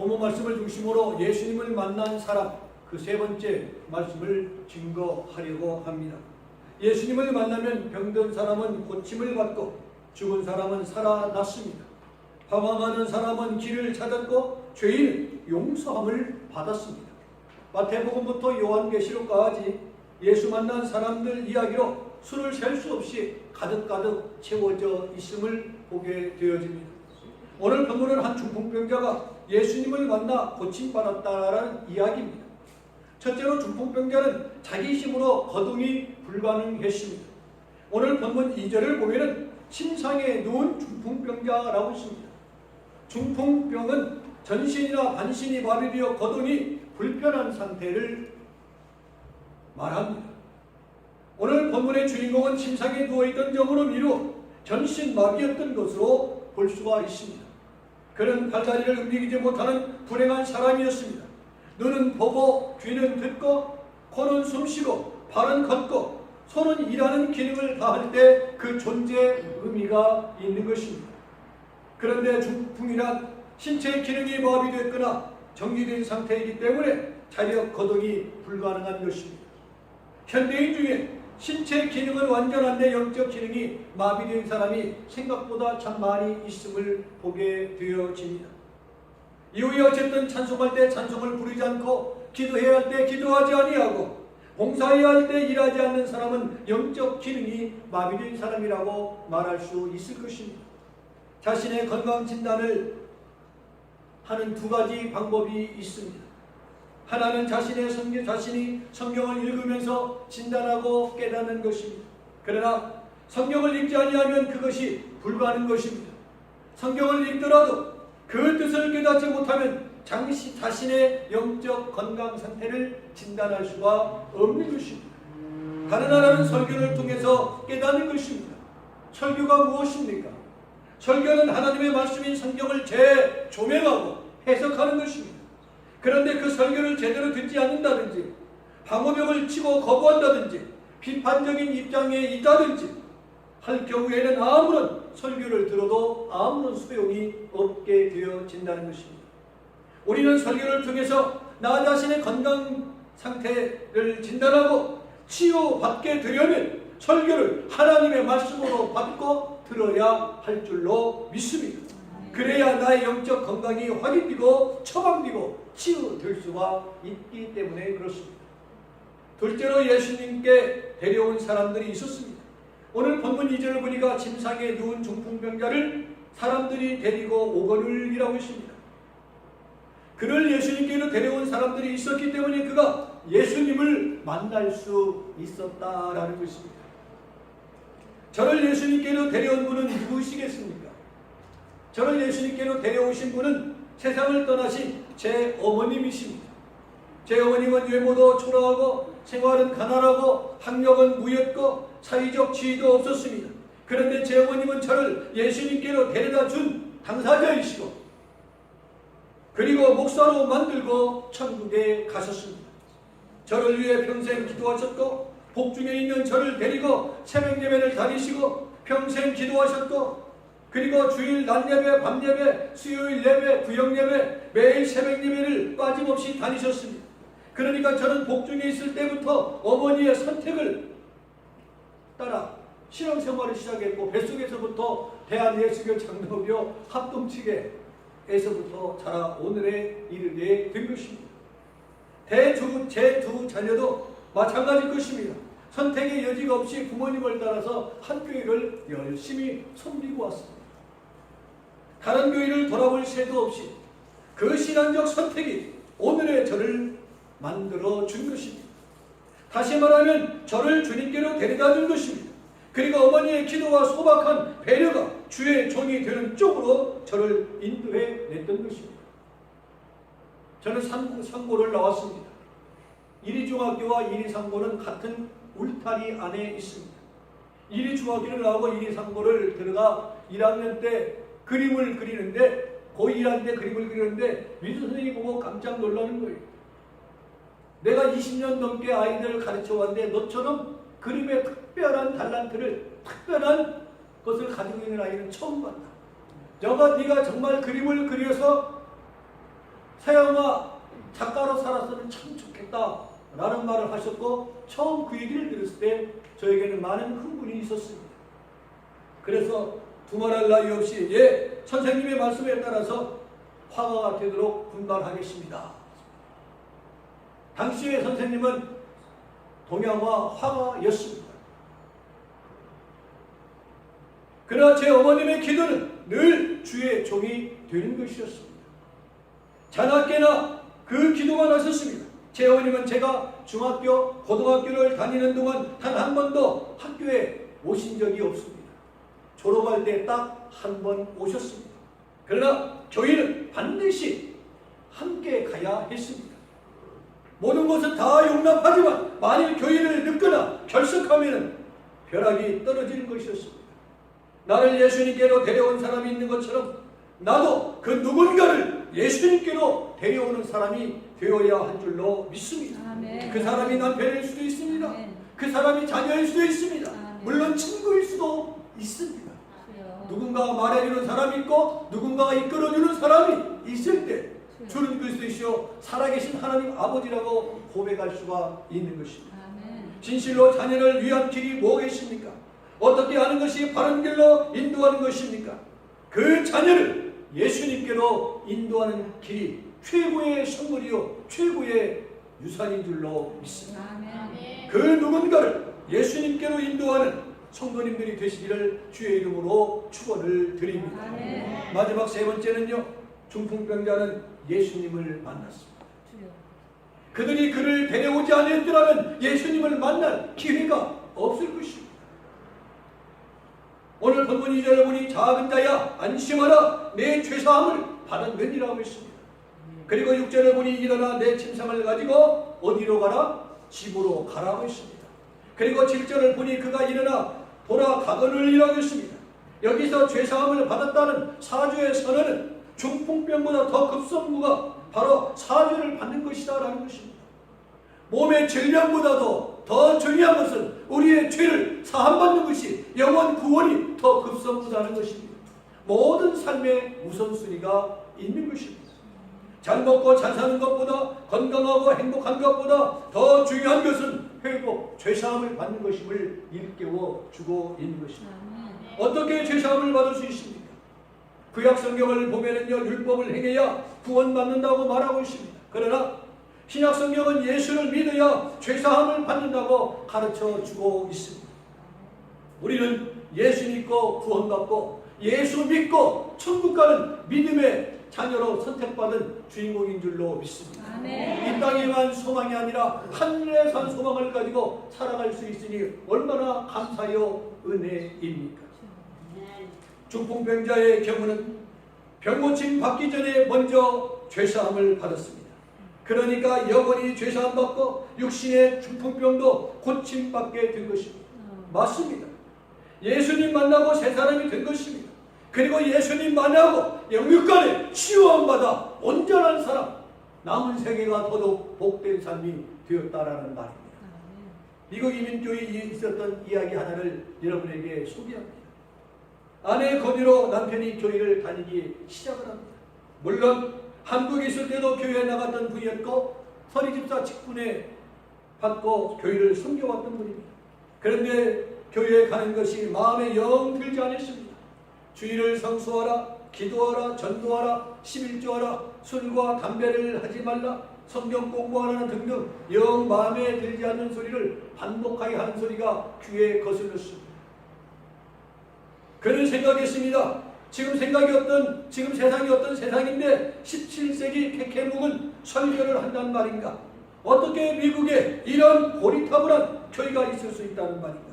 본문 말씀을 중심으로 예수님을 만난 사람, 그 세 번째 말씀을 증거하려고 합니다. 예수님을 만나면 병든 사람은 고침을 받고 죽은 사람은 살아났습니다. 방황하는 사람은 길을 찾았고 죄인은 용서함을 받았습니다. 마태복음부터 요한계시록까지 예수 만난 사람들 이야기로 수를 셀 수 없이 가득가득 채워져 있음을 보게 되어집니다. 오늘 본문은 한 중풍병자가 예수님을 만나 고침받았다라는 이야기입니다. 첫째로 중풍병자는 자기 힘으로 거동이 불가능했습니다. 오늘 본문 2절을 보면은 침상에 누운 중풍병자라고 있습니다. 중풍병은 전신이나 반신이 마비되어 거동이 불편한 상태를 말합니다. 오늘 본문의 주인공은 침상에 누워있던 점으로 미루 전신 마비였던 것으로 볼 수가 있습니다. 그는 팔다리를 움직이지 못하는 불행한 사람이었습니다. 눈은 보고 귀는 듣고 코는 숨쉬고 발은 걷고 손은 일하는 기능을 다할 때 그 존재의 의미가 있는 것입니다. 그런데 중풍이란 신체의 기능이 마비됐거나 정지된 상태이기 때문에 자력 거동이 불가능한 것입니다. 현대인 중에 신체 기능은 완전한데 영적 기능이 마비된 사람이 생각보다 참 많이 있음을 보게 되어집니다. 이후에 어쨌든 찬송할 때 찬송을 부르지 않고 기도해야 할 때 기도하지 아니하고 봉사해야 할 때 일하지 않는 사람은 영적 기능이 마비된 사람이라고 말할 수 있을 것입니다. 자신의 건강 진단을 하는 두 가지 방법이 있습니다. 하나는 자신이 성경을 읽으면서 진단하고 깨닫는 것입니다. 그러나 성경을 읽지 아니하면 그것이 불가능한 것입니다. 성경을 읽더라도 그 뜻을 깨닫지 못하면 자신의 영적 건강 상태를 진단할 수가 없는 것입니다. 다른 하나는 설교를 통해서 깨닫는 것입니다. 설교가 무엇입니까? 설교는 하나님의 말씀인 성경을 재조명하고 해석하는 것입니다. 그런데 그 설교를 제대로 듣지 않는다든지 방어벽을 치고 거부한다든지 비판적인 입장에 있다든지 할 경우에는 아무런 설교를 들어도 아무런 소용이 없게 되어진다는 것입니다. 우리는 설교를 통해서 나 자신의 건강 상태를 진단하고 치유받게 되려면 설교를 하나님의 말씀으로 받고 들어야 할 줄로 믿습니다. 그래야 나의 영적 건강이 확인되고 처방되고 치유될 수가 있기 때문에 그렇습니다. 둘째로 예수님께 데려온 사람들이 있었습니다. 오늘 본문 2절을 보니까 침상에 누운 중풍병자를 사람들이 데리고 오거늘 이라고 했습니다. 그를 예수님께로 데려온 사람들이 있었기 때문에 그가 예수님을 만날 수 있었다라는 것입니다. 저를 예수님께로 데려온 분은 누구시겠습니까? 저를 예수님께로 데려오신 분은 세상을 떠나신 제 어머님이십니다. 제 어머님은 외모도 초라하고 생활은 가난하고 학력은 무였고 사회적 지위도 없었습니다. 그런데 제 어머님은 저를 예수님께로 데려다 준 당사자이시고 그리고 목사로 만들고 천국에 가셨습니다. 저를 위해 평생 기도하셨고 복중에 있는 저를 데리고 새벽예배를 다니시고 평생 기도하셨고 그리고 주일 낮예배, 밤예배, 수요일 예배, 구역예배 매일 새벽예배를 빠짐없이 다니셨습니다. 그러니까 저는 복중에 있을 때부터 어머니의 선택을 따라 신앙생활을 시작했고 뱃속에서부터 대한예수교 장로교 합동측에서부터 자라 오늘에 이르게 된 것입니다. 제 두 자녀도 마찬가지일 것입니다. 선택의 여지가 없이 부모님을 따라서 한 교회를 열심히 섬기고 왔습니다. 다른 교회를 돌아볼 새도 없이 그 신앙적 선택이 오늘의 저를 만들어 준 것입니다. 다시 말하면 저를 주님께로 데려다 준 것입니다. 그리고 어머니의 기도와 소박한 배려가 주의 종이 되는 쪽으로 저를 인도해 냈던 것입니다. 저는 상고를 나왔습니다. 이리중학교와 이리상고는 같은 울타리 안에 있습니다. 이리중학교를 나오고 이리상고를 들어가 1학년 때 그림을 그리는데 고2 1학년 때 그림을 그리는데 미술 선생님이 보고 깜짝 놀라는 거예요. 내가 20년 넘게 아이들을 가르쳐 왔는데 너처럼 그림의 특별한 달란트를 특별한 것을 가지고 있는 아이는 처음 봤다. 네가 정말 그림을 그려서 서양화 작가로 살았으면 참 좋겠다 라는 말을 하셨고, 처음 그 얘기를 들었을 때 저에게는 많은 흥분이 있었습니다. 그래서 두말할 나위 없이 선생님의 말씀에 따라서 화가가 되도록 분발하겠습니다. 당시의 선생님은 동양화 화가였습니다. 그러나 제 어머님의 기도는 늘 주의 종이 되는 것이었습니다. 자나깨나 그 기도만 하셨습니다. 제 어머님은 제가 중학교, 고등학교를 다니는 동안 단 한 번도 학교에 오신 적이 없습니다. 졸업할 때 딱 한 번 오셨습니다. 그러나 교회는 반드시 함께 가야 했습니다. 모든 것은 다 용납하지만 만일 교회를 늦거나 결석하면 벼락이 떨어지는 것이었습니다. 나를 예수님께로 데려온 사람이 있는 것처럼 나도 그 누군가를 예수님께로 데려오는 사람이 되어야 할 줄로 믿습니다. 아멘. 그 사람이 남편일 수도 있습니다. 아멘. 그 사람이 자녀일 수도 있습니다. 아멘. 물론 친구일 수도 있습니다. 주여. 누군가가 말해주는 사람이 있고 누군가가 이끌어주는 사람이 있을 때 주는 그리스도이시오 살아계신 하나님 아버지라고 고백할 수가 있는 것입니다. 아멘. 진실로 자녀를 위한 길이 무엇이십니까? 어떻게 하는 것이 바른 길로 인도하는 것입니까? 그 자녀를 예수님께로 인도하는 길이 최고의 선물이요 최고의 유산인 줄로 믿습니다. 아멘. 그 누군가를 예수님께로 인도하는 성도님들이 되시기를 주의 이름으로 축원을 드립니다. 아멘. 마지막 세 번째는요, 중풍병자는 예수님을 만났습니다. 주여. 그들이 그를 데려오지 않았더라면 예수님을 만날 기회가 없을 것입니다. 오늘 본문 2절을 보니 작은 자야 안심하라 내 죄사함을 받았느니라고 했습니다. 그리고 6절을 보니 일어나 내 침상을 가지고 어디로 가라? 집으로 가라고 했습니다. 그리고 7절을 보니 그가 일어나 돌아가거늘이라고 했습니다. 여기서 죄사함을 받았다는 사주의 선언은 중풍병보다 더 급선무가 바로 사죄를 받는 것이다 라는 것입니다. 몸의 질병보다도 더 중요한 것은 우리의 죄를 사함받는 것이 영원 구원이 더 급선무다는 것입니다. 모든 삶의 우선순위가 있는 것입니다. 잘 먹고 잘 사는 것보다 건강하고 행복한 것보다 더 중요한 것은 회복, 죄사함을 받는 것임을 일깨워 주고 있는 것입니다. 어떻게 죄사함을 받을 수 있습니까? 구약 성경을 보면은요, 율법을 행해야 구원받는다고 말하고 있습니다. 그러나 신약 성경은 예수를 믿어야 죄사함을 받는다고 가르쳐 주고 있습니다. 우리는 예수 믿고 구원받고 예수 믿고 천국 가는 믿음의 자녀로 선택받은 주인공인 줄로 믿습니다. 아멘. 이 땅에만 소망이 아니라 하늘에 산 소망을 가지고 살아갈 수 있으니 얼마나 감사요 은혜입니까? 중풍병자의 경우는 병고침 받기 전에 먼저 죄사함을 받았습니다. 그러니까 영원히 죄사함 받고 육신의 중풍병도 고침받게 된 것입니다. 맞습니다. 예수님 만나고 새 사람이 된 것입니다. 그리고 예수님 만나고 영육간에 치유함 받아 온전한 사람, 남은 세계가 더더욱 복된 삶이 되었다라는 말입니다. 미국 이민교회에 있었던 이야기 하나를 여러분에게 소개합니다. 아내의 건의로 남편이 교회를 다니기 시작을 합니다. 물론 한국에 있을 때도 교회에 나갔던 분이었고 서리집사 직분에 받고 교회를 섬겨왔던 분입니다. 그런데 교회에 가는 것이 마음에 영 들지 않았습니다. 주일을 성수하라, 기도하라, 전도하라, 11조하라, 술과 담배를 하지 말라, 성경 공부하라 등등 영 마음에 들지 않는 소리를 반복하게 하는 소리가 귀에 거슬렸습니다. 그는 생각했습니다. 지금 세상이 어떤 세상인데 17세기 케케묵은 설교를 한단 말인가? 어떻게 미국에 이런 고리타분한 교회가 있을 수 있다는 말인가?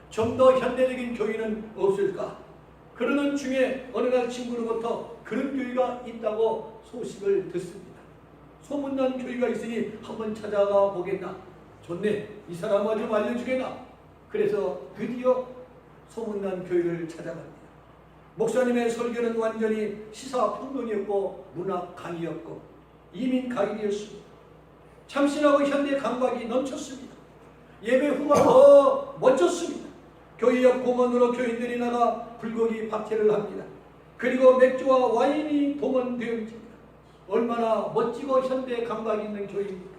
좀 더 현대적인 교회는 없을까? 그러는 중에 어느 날 친구로부터 그런 교회가 있다고 소식을 듣습니다. 소문난 교회가 있으니 한번 찾아가 보겠나? 좋네. 이 사람아 좀 알려주겠나? 그래서 드디어 소문난 교회를 찾아갑니다. 목사님의 설교는 완전히 시사평론이었고 문학 강의였고 이민 강의였습니다. 참신하고 현대 감각이 넘쳤습니다. 예배 후가 더 멋졌습니다. 교회 옆 공원으로 교인들이 나가 불고기 박해를 합니다. 그리고 맥주와 와인이 동원되어 있습니다. 얼마나 멋지고 현대 감각 있는 교회입니다.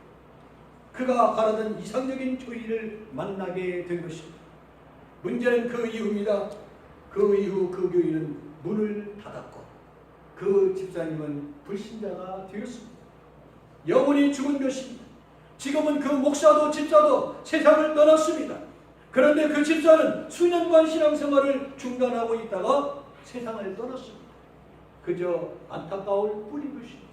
그가 바라던 이상적인 교회를 만나게 된 것입니다. 문제는 그 이후입니다. 그 이후 그 교회는 문을 닫았고 그 집사님은 불신자가 되었습니다. 영혼이 죽은 것입니다. 지금은 그 목사도 집사도 세상을 떠났습니다. 그런데 그 집사는 수년간 신앙생활을 중단하고 있다가 세상을 떠났습니다. 그저 안타까울 뿐인 것입니다.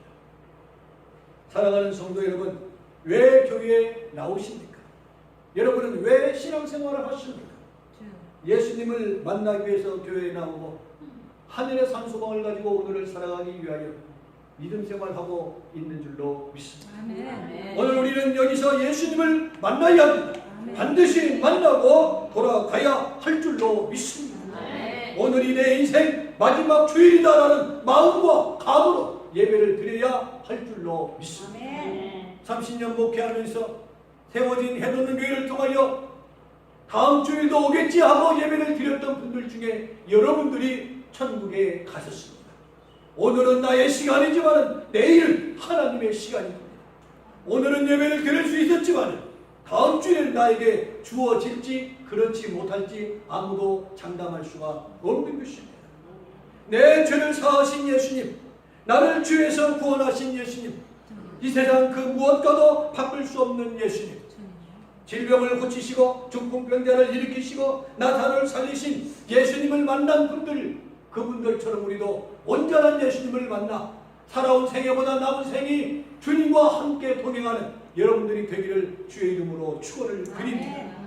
사랑하는 성도 여러분, 왜 교회에 나오십니까? 여러분은 왜 신앙생활을 하십니까? 예수님을 만나기 위해서 교회에 나오고 하늘의 산소방을 가지고 오늘을 살아가기 위하여 믿음 생활하고 있는 줄로 믿습니다. 아멘. 오늘 우리는 여기서 예수님을 만나야 합니다. 반드시 만나고 돌아가야 할 줄로 믿습니다. 아멘. 오늘이 내 인생 마지막 주일이다라는 마음과 감으로 예배를 드려야 할 줄로 믿습니다. 아멘. 30년 목회하면서 세워진 해돋는 교회를 통하여 다음 주일도 오겠지 하고 예배를 드렸던 분들 중에 여러분들이 천국에 가셨습니다. 오늘은 나의 시간이지만 내일은 하나님의 시간입니다. 오늘은 예배를 드릴 수 있었지만 다음 주에는 나에게 주어질지 그렇지 못할지 아무도 장담할 수가 없는 것입니다. 내 죄를 사하신 예수님, 나를 죄에서 구원하신 예수님, 이 세상 그 무엇과도 바꿀 수 없는 예수님, 질병을 고치시고 중풍병자를 일으키시고 나사로를 살리신 예수님을 만난 분들, 그분들처럼 우리도 온전한 예수님을 만나 살아온 생애보다 남은 생이 주님과 함께 동행하는 여러분들이 되기를 주의 이름으로 축원을 드립니다.